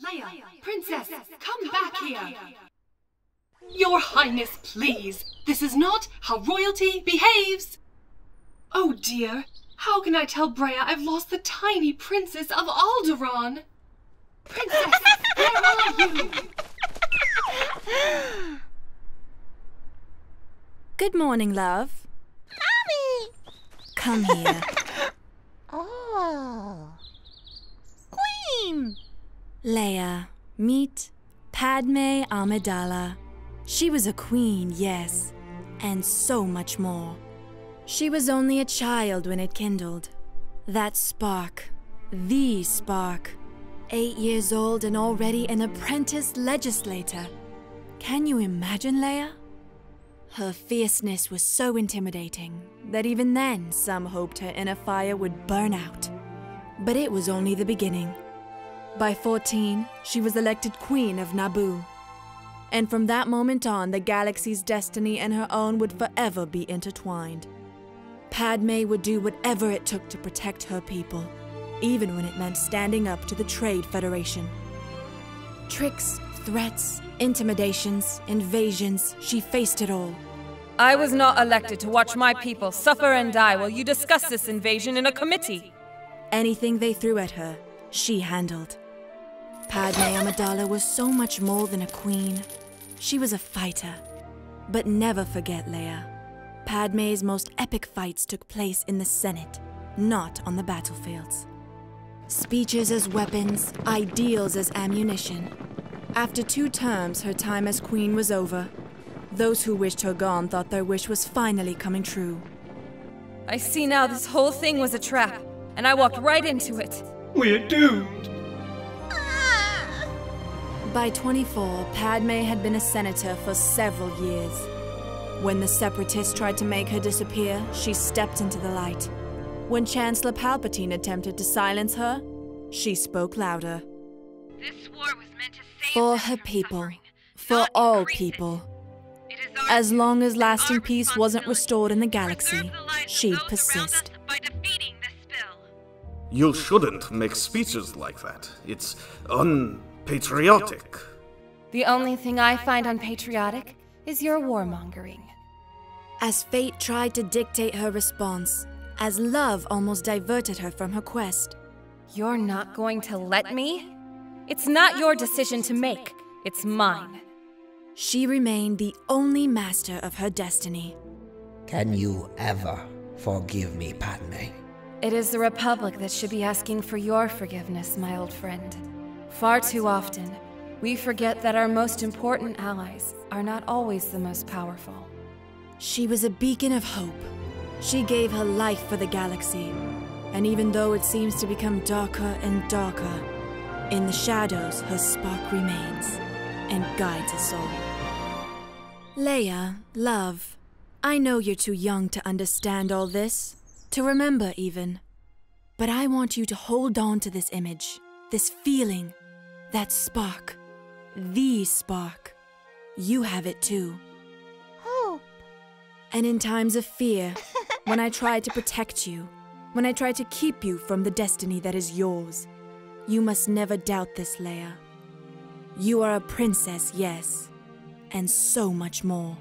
Leia, Princess, come back here! Your Highness, please! This is not how royalty behaves! Oh dear, how can I tell Breya I've lost the tiny princess of Alderaan? Princess, where are you? Good morning, love. Mommy! Come here. Oh. Queen! Leia, meet Padme Amidala. She was a queen, yes, and so much more. She was only a child when it kindled. That spark, the spark. 8 years old and already an apprentice legislator. Can you imagine, Leia? Her fierceness was so intimidating that even then some hoped her inner fire would burn out. But it was only the beginning. By 14, she was elected Queen of Naboo. And from that moment on, the galaxy's destiny and her own would forever be intertwined. Padme would do whatever it took to protect her people, even when it meant standing up to the Trade Federation. Tricks, threats, intimidations, invasions, she faced it all. I was not elected to watch my people suffer and die while you discuss this invasion in a committee. Anything they threw at her, she handled. Padme Amidala was so much more than a queen. She was a fighter. But never forget, Leia, Padme's most epic fights took place in the Senate, not on the battlefields. Speeches as weapons, ideals as ammunition. After 2 terms, her time as queen was over. Those who wished her gone thought their wish was finally coming true. I see now this whole thing was a trap, and I walked right into it. We're doomed. By 24, Padme had been a senator for several years. When the Separatists tried to make her disappear, she stepped into the light. When Chancellor Palpatine attempted to silence her, she spoke louder. This war was meant to save For them her from people, suffering, for not all increase it. people. It is our As long as duty and lasting our peace wasn't responsibility restored in the to galaxy, preserve the lives of she'd those around persist. us by defeating this bill. You shouldn't make speeches like that. It's unpatriotic. The only thing I find unpatriotic is your warmongering. As fate tried to dictate her response, as love almost diverted her from her quest, You're not going to let me? It's not your decision to make, it's mine. she remained the only master of her destiny. Can you ever forgive me, Padme? It is the Republic that should be asking for your forgiveness, my old friend. Far too often, we forget that our most important allies are not always the most powerful. She was a beacon of hope. She gave her life for the galaxy. And even though it seems to become darker and darker, in the shadows her spark remains and guides us all. Leia, love, I know you're too young to understand all this, to remember even. But I want you to hold on to this image, this feeling, that spark, the spark. You have it too. Hope. And in times of fear, when I try to protect you, when I try to keep you from the destiny that is yours, you must never doubt this, Leia. You are a princess, yes, and so much more.